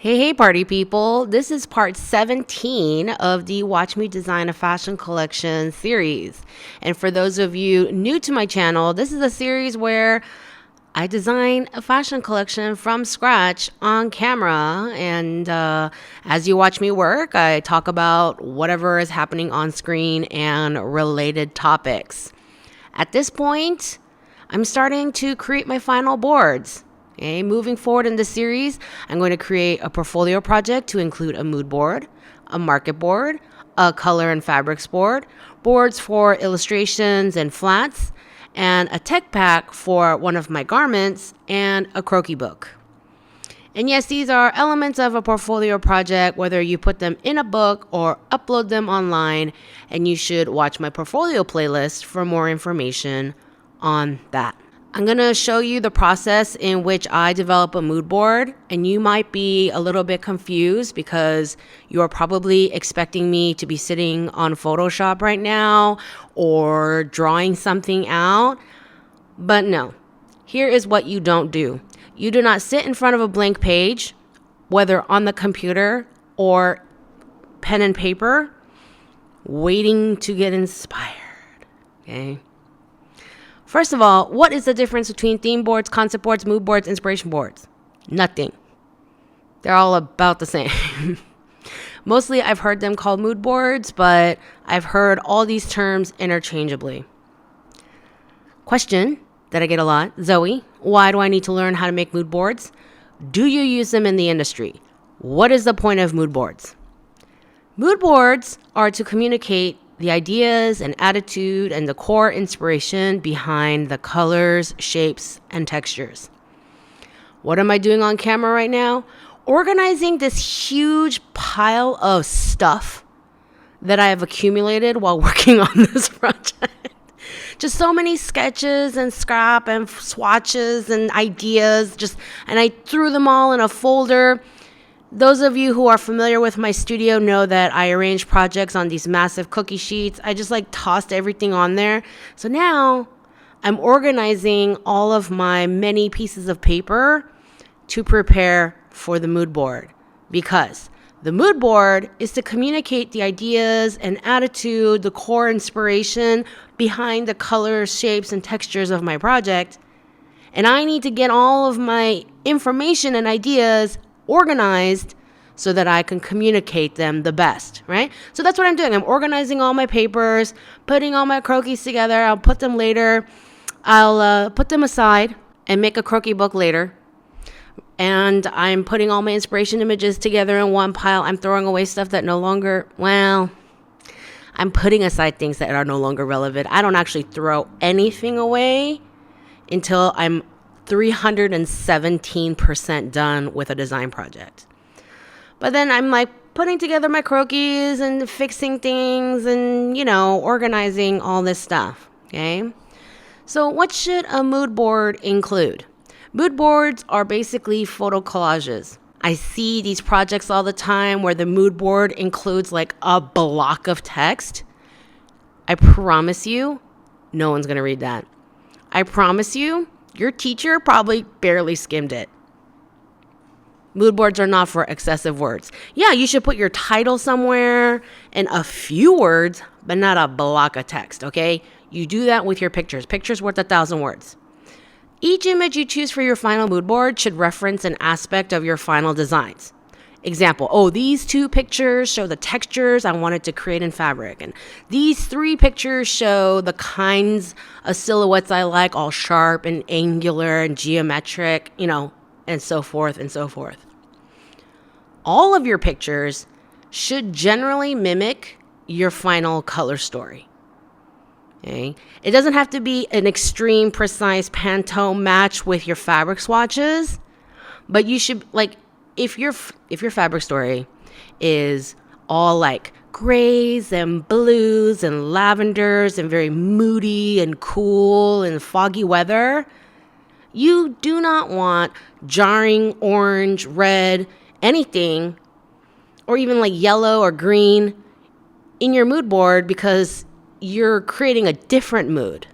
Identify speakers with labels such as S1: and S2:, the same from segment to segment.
S1: Hey, party people. This is part 17 of the Watch Me Design a Fashion Collection series. And for those of you new to my channel, this is a series where I design a fashion collection from scratch on camera. And as you watch me work, I talk about whatever is happening on screen and related topics. At this point, I'm starting to create my final boards. Okay, moving forward in this series, I'm going to create a portfolio project to include a mood board, a market board, a color and fabrics board, boards for illustrations and flats, and a tech pack for one of my garments, and a croquis book. And yes, these are elements of a portfolio project, whether you put them in a book or upload them online, and you should watch my portfolio playlist for more information on that. I'm going to show you the process in which I develop a mood board, and you might be a little bit confused because you're probably expecting me to be sitting on Photoshop right now or drawing something out. But no, here is what you don't do. You do not sit in front of a blank page, whether on the computer or pen and paper, waiting to get inspired. Okay? First of all, what is the difference between theme boards, concept boards, mood boards, inspiration boards? Nothing. They're all about the same. Mostly I've heard them called mood boards, but I've heard all these terms interchangeably. Question that I get a lot: Zoe, why do I need to learn how to make mood boards? Do you use them in the industry? What is the point of mood boards? Mood boards are to communicate the ideas and attitude and the core inspiration behind the colors, shapes, and textures. What am I doing on camera right now? Organizing this huge pile of stuff that I have accumulated while working on this project. Just so many sketches and scrap and swatches and ideas, and I threw them all in a folder. Those of you who are familiar with my studio know that I arrange projects on these massive cookie sheets. I just tossed everything on there. So now I'm organizing all of my many pieces of paper to prepare for the mood board, because the mood board is to communicate the ideas and attitude, the core inspiration behind the colors, shapes, and textures of my project. And I need to get all of my information and ideas organized so that I can communicate them the best, right? So that's what I'm doing. I'm organizing all my papers, putting all my croquis together. I'll put them later. I'll put them aside and make a croquis book later. And I'm putting all my inspiration images together in one pile. I'm throwing away stuff that I'm putting aside things that are no longer relevant. I don't actually throw anything away until I'm 317% done with a design project. But then I'm putting together my croquis and fixing things and, organizing all this stuff. Okay. So what should a mood board include? Mood boards are basically photo collages. I see these projects all the time where the mood board includes a block of text. I promise you, no one's going to read that. I promise you, your teacher probably barely skimmed it. Mood boards are not for excessive words. Yeah, you should put your title somewhere and a few words, but not a block of text, okay? You do that with your pictures. Pictures worth 1,000 words. Each image you choose for your final mood board should reference an aspect of your final designs. Example, these 2 pictures show the textures I wanted to create in fabric. And these 3 pictures show the kinds of silhouettes I like, all sharp and angular and geometric, and so forth and so forth. All of your pictures should generally mimic your final color story. Okay? It doesn't have to be an extreme, precise Pantone match with your fabric swatches, but you should, if your fabric story is all grays and blues and lavenders and very moody and cool and foggy weather, you do not want jarring orange, red, anything, or even yellow or green in your mood board, because you're creating a different mood.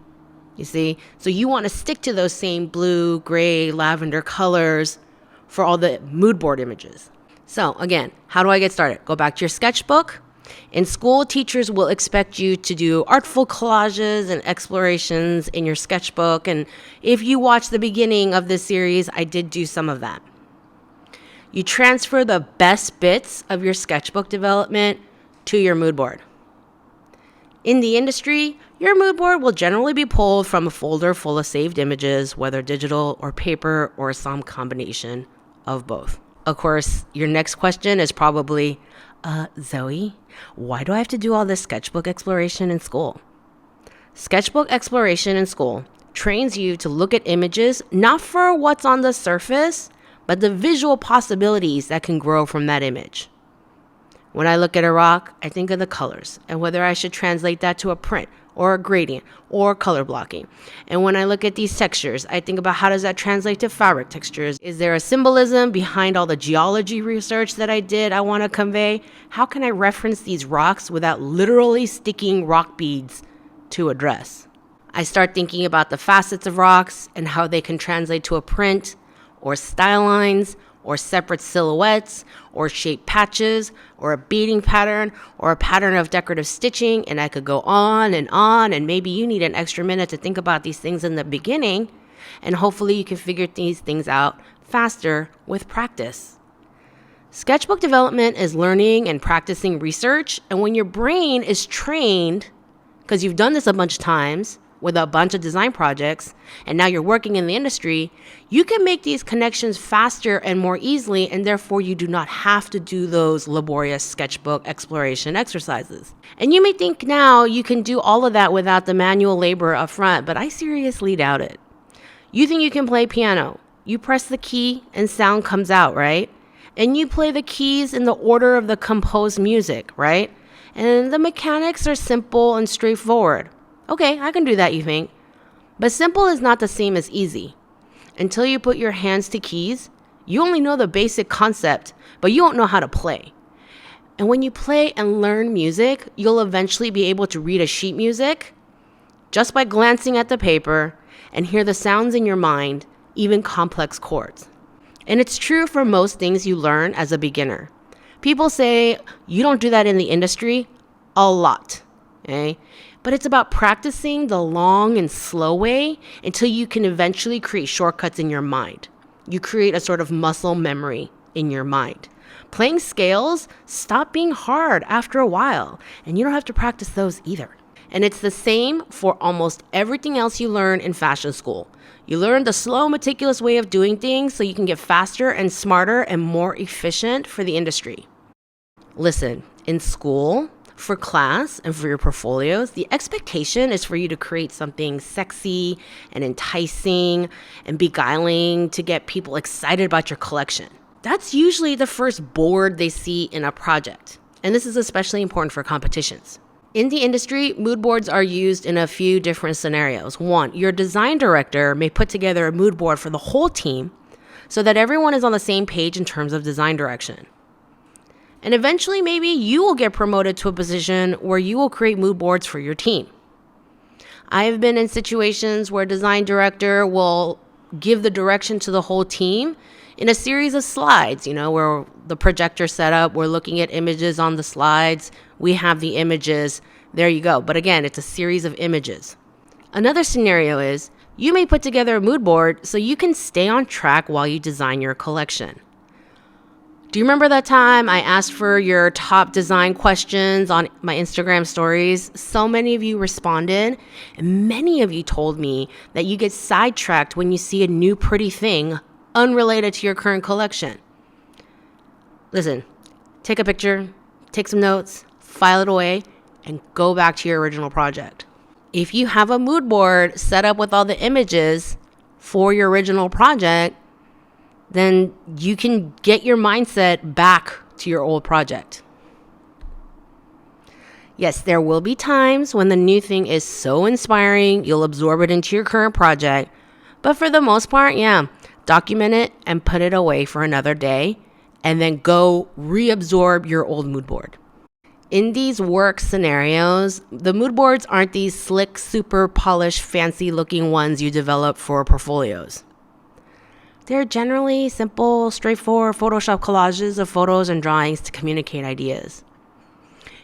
S1: You see? So you want to stick to those same blue, gray, lavender colors for all the mood board images. So again, how do I get started? Go back to your sketchbook. In school, teachers will expect you to do artful collages and explorations in your sketchbook. And if you watch the beginning of this series, I did do some of that. You transfer the best bits of your sketchbook development to your mood board. In the industry, your mood board will generally be pulled from a folder full of saved images, whether digital or paper or some combination of both. Of course, your next question is probably, Zoe, why do I have to do all this sketchbook exploration in school? Sketchbook exploration in school trains you to look at images not for what's on the surface, but the visual possibilities that can grow from that image. When I look at a rock, I think of the colors and whether I should translate that to a print or a gradient or color blocking. And when I look at these textures, I think about how does that translate to fabric textures? Is there a symbolism behind all the geology research that I did I want to convey? How can I reference these rocks without literally sticking rock beads to a dress? I start thinking about the facets of rocks and how they can translate to a print or style lines or separate silhouettes or shape patches or a beading pattern or a pattern of decorative stitching. And I could go on, and maybe you need an extra minute to think about these things in the beginning, and hopefully you can figure these things out faster with practice. Sketchbook development is learning and practicing research, and when your brain is trained, because you've done this a bunch of times with a bunch of design projects, and now you're working in the industry, you can make these connections faster and more easily, and therefore you do not have to do those laborious sketchbook exploration exercises. And you may think now you can do all of that without the manual labor up front, but I seriously doubt it. You think you can play piano. You press the key and sound comes out, right? And you play the keys in the order of the composed music, right? And the mechanics are simple and straightforward. Okay, I can do that, you think. But simple is not the same as easy. Until you put your hands to keys, you only know the basic concept, but you don't know how to play. And when you play and learn music, you'll eventually be able to read a sheet music just by glancing at the paper and hear the sounds in your mind, even complex chords. And it's true for most things you learn as a beginner. People say you don't do that in the industry a lot, okay? But it's about practicing the long and slow way until you can eventually create shortcuts in your mind. You create a sort of muscle memory in your mind. Playing scales stop being hard after a while, and you don't have to practice those either. And it's the same for almost everything else you learn in fashion school. You learn the slow, meticulous way of doing things so you can get faster and smarter and more efficient for the industry. Listen, in school, for class and for your portfolios, the expectation is for you to create something sexy and enticing and beguiling to get people excited about your collection. That's usually the first board they see in a project. And this is especially important for competitions. In the industry, mood boards are used in a few different scenarios. One, your design director may put together a mood board for the whole team so that everyone is on the same page in terms of design direction. And eventually, maybe you will get promoted to a position where you will create mood boards for your team. I have been in situations where a design director will give the direction to the whole team in a series of slides, where the projector set up, we're looking at images on the slides, we have the images, there you go. But again, it's a series of images. Another scenario is you may put together a mood board so you can stay on track while you design your collection. Do you remember that time I asked for your top design questions on my Instagram stories? So many of you responded, and many of you told me that you get sidetracked when you see a new pretty thing unrelated to your current collection. Listen, take a picture, take some notes, file it away, and go back to your original project. If you have a mood board set up with all the images for your original project, then you can get your mindset back to your old project. Yes, there will be times when the new thing is so inspiring, you'll absorb it into your current project. But for the most part, document it and put it away for another day, and then go reabsorb your old mood board. In these work scenarios, the mood boards aren't these slick, super polished, fancy looking ones you develop for portfolios. They're generally simple, straightforward Photoshop collages of photos and drawings to communicate ideas.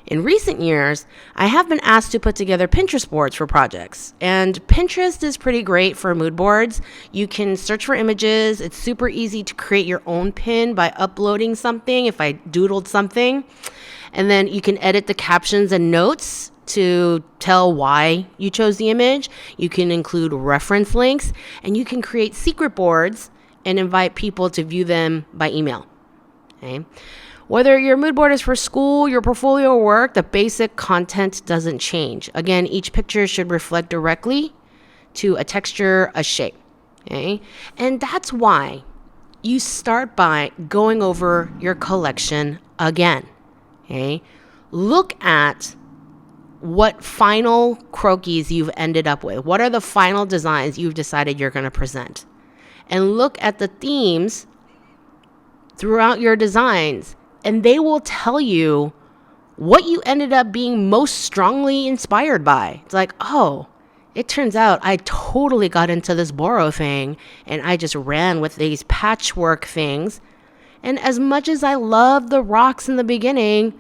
S1: In recent years, I have been asked to put together Pinterest boards for projects. And Pinterest is pretty great for mood boards. You can search for images. It's super easy to create your own pin by uploading something, if I doodled something. And then you can edit the captions and notes to tell why you chose the image. You can include reference links, and you can create secret boards and invite people to view them by email. Okay? Whether your mood board is for school, your portfolio, or work, the basic content doesn't change. Again, each picture should reflect directly to a texture, a shape. Okay? And that's why you start by going over your collection again. Okay? Look at what final croquis you've ended up with. What are the final designs you've decided you're going to present? And look at the themes throughout your designs. And they will tell you what you ended up being most strongly inspired by. It's like, oh, it turns out I totally got into this borrow thing and I just ran with these patchwork things. And as much as I loved the rocks in the beginning,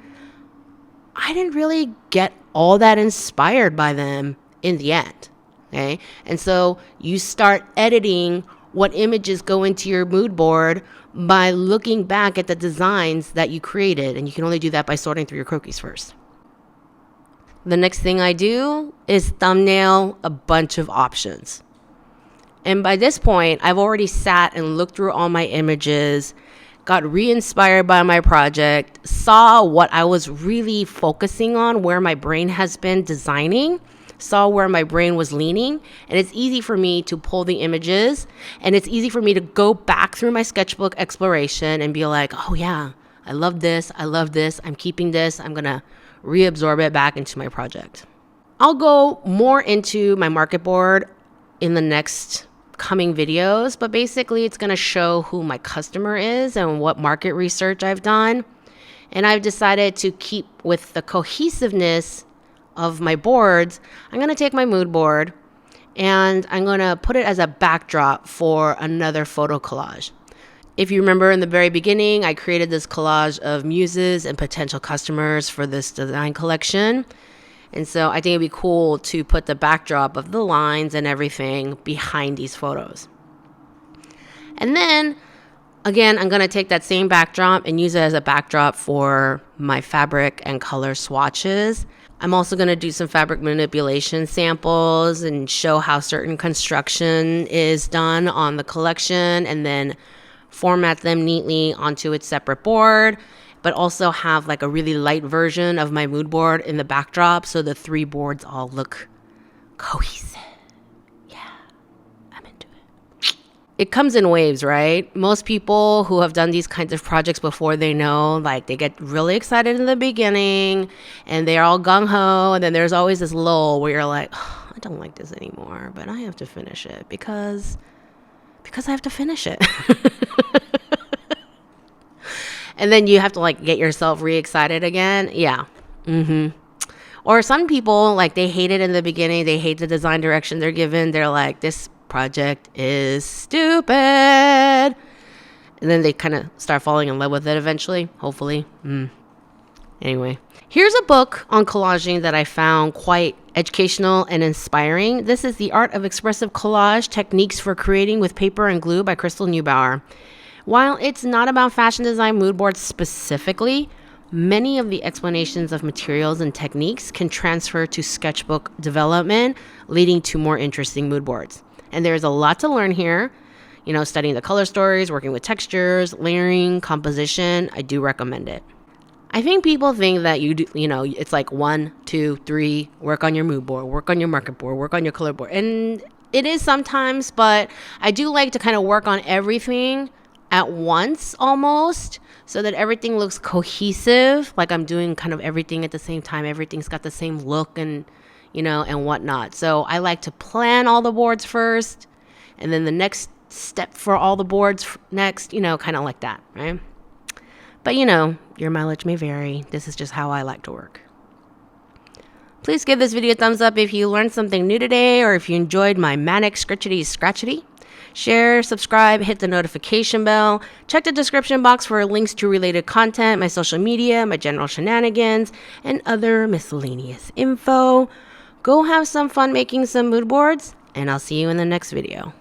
S1: I didn't really get all that inspired by them in the end. Okay? And so you start editing what images go into your mood board by looking back at the designs that you created. And you can only do that by sorting through your croquis first. The next thing I do is thumbnail a bunch of options. And by this point, I've already sat and looked through all my images, got re-inspired by my project, saw what I was really focusing on, where my brain has been designing, saw where my brain was leaning, and it's easy for me to pull the images, and it's easy for me to go back through my sketchbook exploration and be like, oh yeah, I love this, I'm keeping this, I'm gonna reabsorb it back into my project. I'll go more into my market board in the next coming videos, but basically it's gonna show who my customer is and what market research I've done. And I've decided to keep with the cohesiveness of my boards. I'm going to take my mood board and I'm going to put it as a backdrop for another photo collage. If you remember in the very beginning, I created this collage of muses and potential customers for this design collection. And so I think it'd be cool to put the backdrop of the lines and everything behind these photos. And then again, I'm going to take that same backdrop and use it as a backdrop for my fabric and color swatches. I'm also going to do some fabric manipulation samples and show how certain construction is done on the collection, and then format them neatly onto its separate board, but also have like a really light version of my mood board in the backdrop so the three boards all look cohesive. It comes in waves, right? Most people who have done these kinds of projects before, they know, like, they get really excited in the beginning and they're all gung-ho, and then there's always this lull where you're like, oh, I don't like this anymore, but I have to finish it because I have to finish it. And then you have to like get yourself re-excited again. Yeah. Or some people, like, they hate it in the beginning. They hate the design direction they're given. They're like, this project is stupid, and then they kind of start falling in love with it eventually, hopefully. Anyway, here's a book on collaging that I found quite educational and inspiring. This is The Art of Expressive Collage: Techniques for Creating with Paper and Glue by Crystal Neubauer. While it's not about fashion design mood boards specifically, many of the explanations of materials and techniques can transfer to sketchbook development, leading to more interesting mood boards. And there's a lot to learn here, studying the color stories, working with textures, layering, composition. I do recommend it. I think people think that it's like 1, 2, 3, work on your mood board, work on your market board, work on your color board. And it is sometimes, but I do like to kind of work on everything at once almost, so that everything looks cohesive, like I'm doing kind of everything at the same time. Everything's got the same look and whatnot. So I like to plan all the boards first, and then the next step for all the boards next, kind of like that, right? But your mileage may vary. This is just how I like to work. Please give this video a thumbs up if you learned something new today, or if you enjoyed my manic scratchity. Share, subscribe, hit the notification bell. Check the description box for links to related content, my social media, my general shenanigans, and other miscellaneous info. Go have some fun making some mood boards, and I'll see you in the next video.